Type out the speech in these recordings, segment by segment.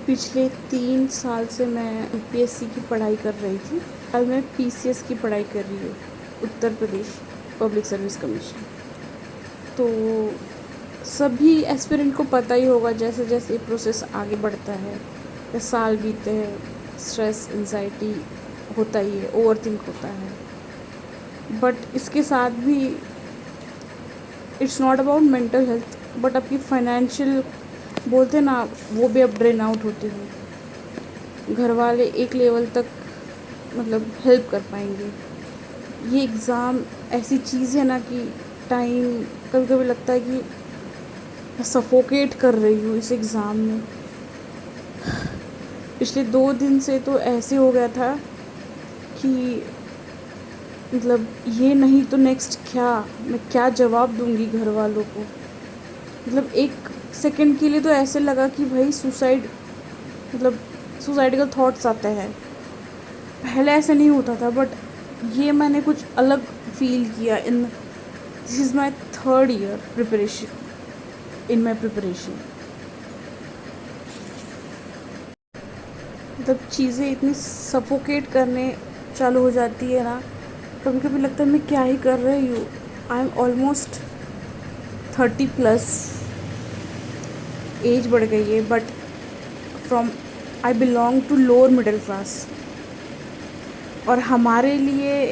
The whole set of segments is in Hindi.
पिछले 3 साल से मैं यूपीएससी की पढ़ाई कर रही थी। हाल मैं पीसीएस की पढ़ाई कर रही हूँ, Uttar Pradesh public service commission. तो सभी एस्पिरेंट को पता ही होगा, जैसे जैसे ये प्रोसेस आगे बढ़ता है या साल बीतते हैं, स्ट्रेस एंजाइटी होता ही है, ओवरथिंक होता है। बट इसके साथ भी it's not about mental health, but आपकी फाइनेंशियल बोलते ना, वो भी अब ड्रेन आउट होती है। घर वाले एक लेवल तक मतलब हेल्प कर पाएंगे। ये एग्ज़ाम ऐसी चीज़ है ना कि टाइम कभी कभी लगता है कि मैं सफोकेट कर रही हूँ इस एग्ज़ाम में। पिछले 2 दिन से तो ऐसे हो गया था कि मतलब ये नहीं तो नेक्स्ट क्या, मैं क्या जवाब दूंगी घर वालों को। मतलब एक सेकंड के लिए तो ऐसे लगा कि भाई सुसाइड, मतलब सुसाइडिकल थॉट्स आते हैं। पहले ऐसे नहीं होता था, बट ये मैंने कुछ अलग फील किया। This is my 3rd year preparation, in my preparation. मतलब चीज़ें इतनी सफोकेट करने चालू हो जाती है ना, कभी कभी लगता है मैं क्या ही कर रही हूँ। आई एम ऑलमोस्ट 30+, एज बढ़ गई है, but from I belong to lower middle class. और हमारे लिए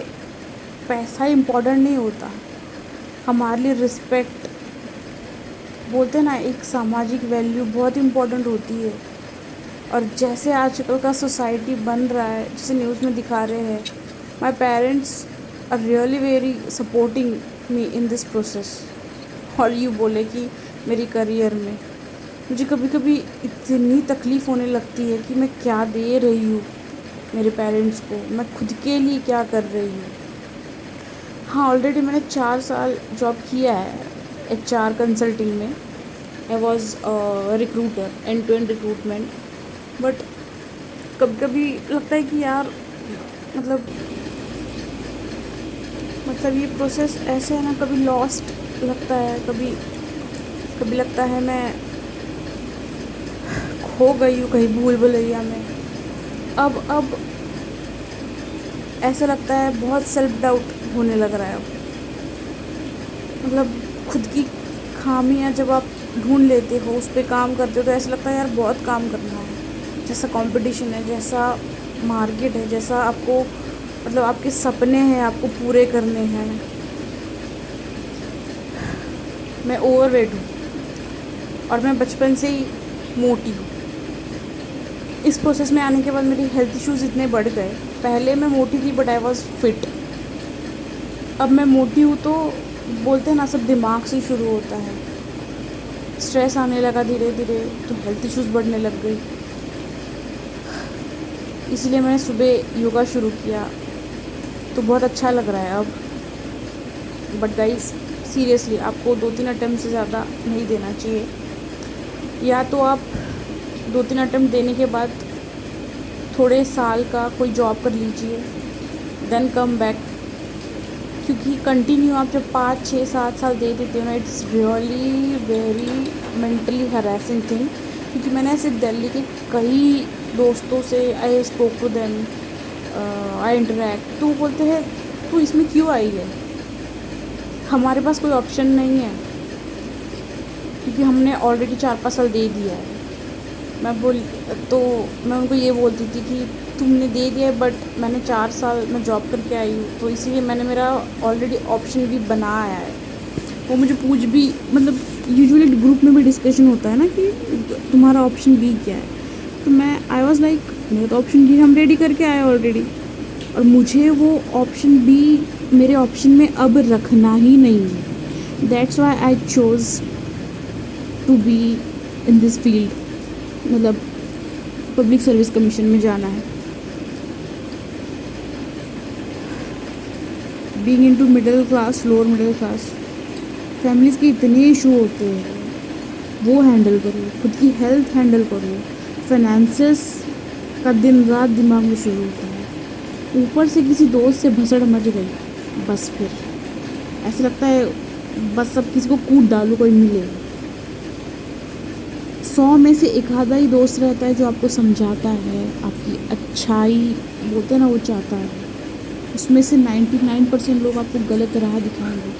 पैसा इम्पोर्टेंट नहीं होता, हमारे लिए रिस्पेक्ट, बोलते हैं ना, एक सामाजिक वैल्यू बहुत इम्पोर्टेंट होती है। और जैसे आजकल का सोसाइटी बन रहा है, जैसे न्यूज़ में दिखा रहे हैं, my parents are really very supporting me in this process. और यूँ बोले कि मेरी करियर में मुझे कभी कभी इतनी तकलीफ़ होने लगती है कि मैं क्या दे रही हूँ मेरे पेरेंट्स को, मैं खुद के लिए क्या कर रही हूँ। हाँ, ऑलरेडी मैंने 4 साल जॉब किया है एचआर कंसल्टिंग में। I was recruiter, end to end recruitment. But कभी कभी लगता है कि यार मतलब ये प्रोसेस ऐसे है ना, कभी लॉस्ट लगता है, कभी कभी लगता है मैं खो गई हूँ कहीं भूल भुलैया में। अब ऐसा लगता है बहुत सेल्फ डाउट होने लग रहा है। मतलब खुद की खामियां जब आप ढूंढ लेते हो, उस पर काम करते हो, तो ऐसा लगता है यार बहुत काम करना है। जैसा कंपटीशन है, जैसा मार्केट है, जैसा आपको मतलब आपके सपने हैं, आपको पूरे करने हैं। मैं ओवरवेट हूँ और मैं बचपन से ही मोटी हूँ। इस प्रोसेस में आने के बाद मेरी हेल्थ इश्यूज़ इतने बढ़ गए। पहले मैं मोटी थी बट आई वॉज फिट। अब मैं मोटी हूँ तो बोलते हैं ना, सब दिमाग से शुरू होता है। स्ट्रेस आने लगा धीरे धीरे, तो हेल्थ इश्यूज़ बढ़ने लग गई। इसलिए मैंने सुबह योगा शुरू किया, तो बहुत अच्छा लग रहा है अब। बट गाइस, सीरियसली आपको 2-3 अटेम्प्ट से ज़्यादा नहीं देना चाहिए। या तो आप 2-3 अटेम्प्ट देने के बाद थोड़े साल का कोई जॉब कर लीजिए, देन कम बैक। क्योंकि कंटिन्यू आप जब 5-6-7 साल दे देते हो ना, it's really very mentally harassing thing. क्योंकि मैंने ऐसे दिल्ली के कई दोस्तों से I spoke to them, I interact, तो वो बोलते हैं तू इसमें क्यों आई है, हमारे पास कोई ऑप्शन नहीं है, क्योंकि हमने ऑलरेडी 4-5 साल दे दिया है। तो मैं उनको ये बोलती थी कि तुमने दे दिया है, बट मैंने 4 साल मैं जॉब करके आई हूँ, तो इसीलिए मैंने मेरा ऑलरेडी ऑप्शन भी बनाया है। वो मुझे पूछ भी, मतलब यूजुअली ग्रुप में भी डिस्कशन होता है ना कि तुम्हारा ऑप्शन बी क्या है, तो मैं आई वॉज लाइक मेरा तो ऑप्शन बी हम रेडी करके आए ऑलरेडी, और मुझे वो ऑप्शन बी मेरे ऑप्शन में अब रखना ही नहीं है। That's why I chose to be in this field, मतलब पब्लिक सर्विस कमीशन में जाना है। Being into middle class, lower middle class families के इतने इशू होते हैं, वो हैंडल करो, खुद की हेल्थ हैंडल करो, फाइनेंसेस का दिन रात दिमाग में शुरू होता है, ऊपर से किसी दोस्त से भसड़ मच गई, बस फिर ऐसा लगता है बस अब किसी को कूट डालूँ कोई मिले। 100 में से एक आधा ही दोस्त रहता है जो आपको समझाता है, आपकी अच्छाई बोलते हैं ना वो चाहता है। उसमें से 99% लोग आपको गलत राह दिखाएंगे।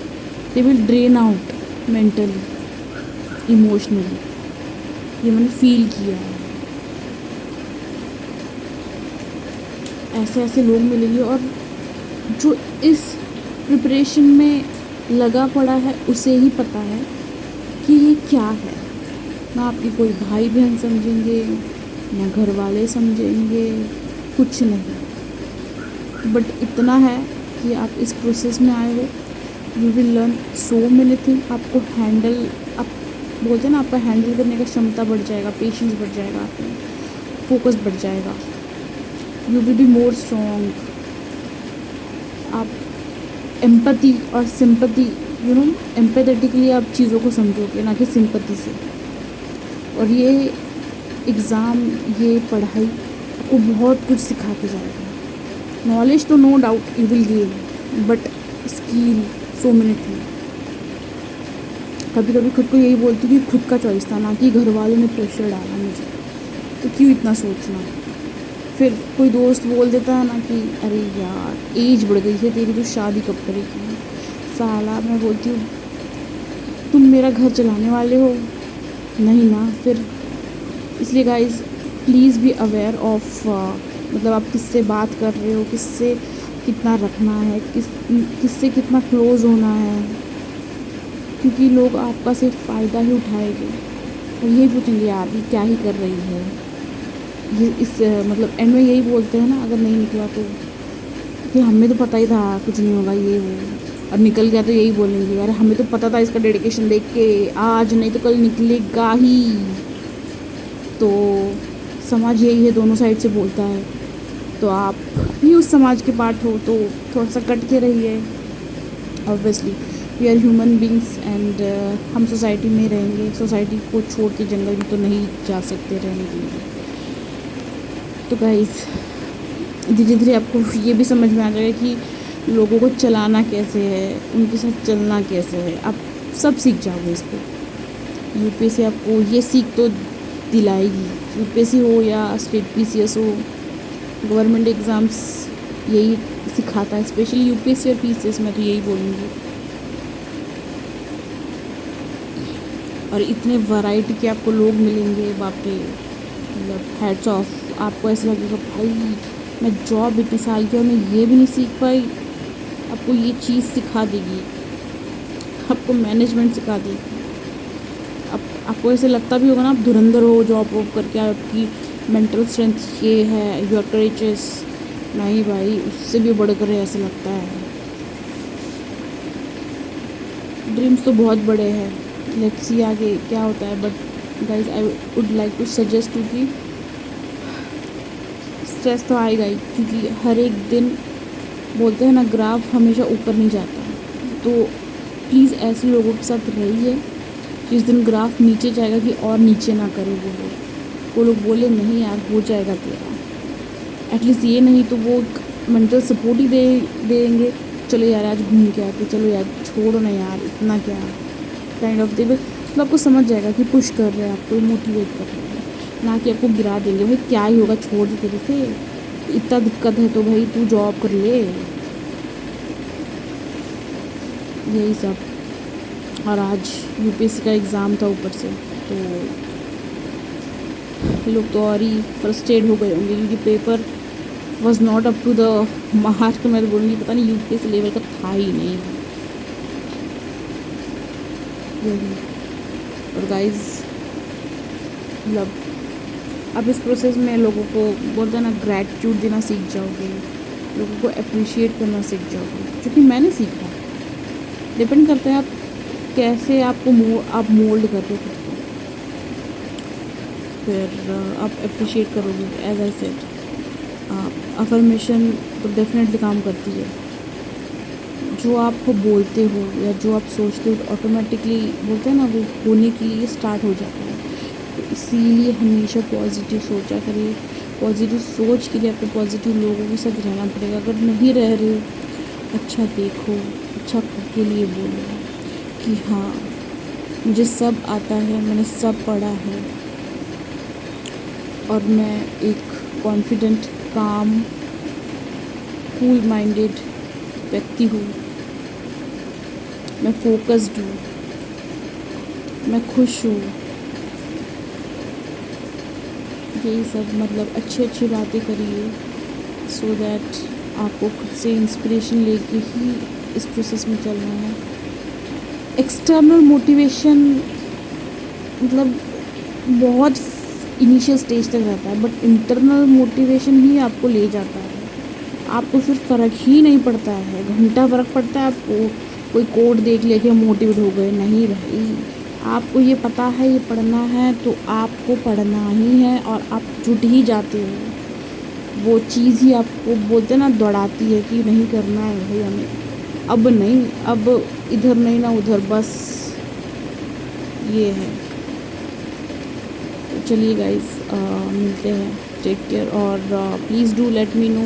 They will drain out mentally, emotionally. ये मैंने फील किया है। ऐसे ऐसे लोग मिलेंगे, और जो इस प्रिपरेशन में लगा पड़ा है उसे ही पता है कि ये क्या है। ना आपकी कोई भाई बहन समझेंगे, ना घर वाले समझेंगे, कुछ नहीं। बट इतना है कि आप इस प्रोसेस में आए हो, you will learn so many thing. आपको हैंडल, आप बोलते हैं ना, आपका हैंडल करने का क्षमता बढ़ जाएगा, पेशेंस बढ़ जाएगा, आप में फोकस बढ़ जाएगा। You will be more strong. आप एम्पैथी और सिंपैथी, यू नो, एम्पैथेटिकली आप चीज़ों को समझोगे, ना कि सिंपैथी से। और ये एग्ज़ाम, ये पढ़ाई आपको बहुत कुछ सिखा के जाएगा। नॉलेज तो no doubt you will gain, but skill, so many thing. कभी कभी खुद को यही बोलती हूँ कि खुद का चॉइस था, ना कि घर वालों ने प्रेशर डाला मुझे, तो क्यों इतना सोचना। फिर कोई दोस्त बोल देता है ना कि अरे यार एज बढ़ गई है तेरी, तो शादी कब करेगी। साला मैं बोलती हूँ तुम मेरा घर चलाने वाले हो, नहीं ना। फिर इसलिए guys please be aware of, मतलब आप किससे बात कर रहे हो, किससे कितना रखना है, किससे कितना क्लोज़ होना है। क्योंकि लोग आपका सिर्फ फ़ायदा ही उठाएंगे और यही पूछेंगे यार ये क्या ही कर रही है। ये इस मतलब एंड में यही बोलते हैं ना, अगर नहीं निकला तो, कि हमें तो पता ही था कुछ नहीं होगा ये वो, और निकल गया तो यही बोलेंगे यार हमें तो पता था इसका डेडिकेशन देख के, आज नहीं तो कल निकलेगा ही। तो समाज यही है, दोनों साइड से बोलता है। तो आप भी उस समाज के पार्ट हो तो थोड़ा सा कट के रहिए। Obviously we are human beings and हम सोसाइटी में रहेंगे, सोसाइटी को छोड़ के जंगल में तो नहीं जा सकते रहने के लिए। तो गाइस धीरे धीरे आपको ये भी समझ में आ जाएगा कि लोगों को चलाना कैसे है, उनके साथ चलना कैसे है। आप सब सीख जाओगे इस पर। यूपीएससी आपको ये सीख तो दिलाएगी, यूपीएससी हो या स्टेट पीसीएस हो, गवर्नमेंट एग्ज़ाम्स यही सिखाता है। स्पेशली यूपीएससी और पीसीएस में तो यही बोलूँगी। और इतने वैरायटी के आपको लोग मिलेंगे, बाप रे, मतलब हैट्स ऑफ। आपको ऐसा लगेगा भाई मैं जॉब इतने साल की और मैं ये भी नहीं सीख पाई। आपको ये चीज़ सिखा देगी, आपको मैनेजमेंट सिखा देगी। आपको ऐसे लगता भी होगा ना आप धुरंधर हो जॉब वॉब करके, आपकी मेंटल स्ट्रेंथ ये है, यू आर करेजियस। नहीं भाई, उससे भी बढ़कर ऐसे लगता है। ड्रीम्स तो बहुत बड़े हैं, लेट्स सी आगे क्या होता है। But guys I would like to suggest to कि स्ट्रेस तो आएगा ही, क्योंकि हर एक दिन बोलते हैं ना ग्राफ हमेशा ऊपर नहीं जाता। तो प्लीज़ ऐसे लोगों के साथ रहिए जिस दिन ग्राफ नीचे जाएगा कि और नीचे ना करे वो लोग बोले नहीं यार हो जाएगा तेरा। एटलीस्ट ये नहीं तो वो मेंटल सपोर्ट ही देंगे, चलो यार आज घूम के आते, चलो यार छोड़ो ना यार इतना क्या, काइंड ऑफ दे। तो आपको समझ जाएगा कि पुश कर रहे हैं, आपको मोटिवेट कर रहे हैं, ना कि आपको गिरा देंगे। भाई क्या ही होगा, छोड़ दे तेरे से, इतना दिक्कत है तो भाई तू जॉब कर ले, यही सब। और आज यूपीएससी का एग्ज़ाम था ऊपर से, तो लोग तो और ही फ्रस्ट्रेट हो गए होंगे क्योंकि paper was not up to the mark. मैं तो बोलूँगी पता नहीं यूपीएससी लेवल का था ही नहीं। यही। और गाइज मतलब अब इस प्रोसेस में लोगों को बोलते हैं ना ग्रैटिट्यूड देना सीख जाओगे, लोगों को अप्रिशिएट करना सीख जाओगे, जो कि मैंने सीखा। डिपेंड करता है आप कैसे आपको आप मोल्ड कर रहे हो खुद को, फिर आप अप्रिशिएट करोगे। एज आई सेड, अफर्मेशन तो डेफिनेटली काम करती है। जो आप बोलते हो या जो आप सोचते हो तो ऑटोमेटिकली बोलते हैं ना वो होने के लिए स्टार्ट हो जाता है। तो इसीलिए हमेशा पॉजिटिव सोचा करिए। पॉजिटिव सोच के लिए आपको पॉजिटिव लोगों के साथ रहना पड़ेगा। अगर नहीं रह रहे हो, अच्छा देखो, अच्छा खुद के लिए बोलो कि हाँ मुझे सब आता है, मैंने सब पढ़ा है, और मैं एक कॉन्फिडेंट, काम, कूल माइंडेड व्यक्ति हूँ। मैं फोकस्ड हूँ, मैं खुश हूँ। यही सब मतलब अच्छी अच्छी बातें करिए, सो दैट आपको खुद से इंस्पिरेशन लेके ही इस प्रोसेस में चलना है। एक्सटर्नल मोटिवेशन मतलब बहुत इनिशियल स्टेज तक रहता है, बट इंटरनल मोटिवेशन ही आपको ले जाता है। आपको फिर फ़र्क ही नहीं पड़ता है, घंटा फ़र्क पड़ता है आपको कोई कोड देख लेके मोटिवेट हो गए, नहीं भाई। आपको ये पता है ये पढ़ना है तो आपको पढ़ना ही है, और आप जुट ही जाते हो। वो चीज़ ही आपको बोलते ना दौड़ाती है कि नहीं करना है भाई हमें, अब नहीं, अब इधर नहीं ना उधर, बस ये है। तो चलिए गाइस, मिलते हैं, टेक केयर, और please do let me know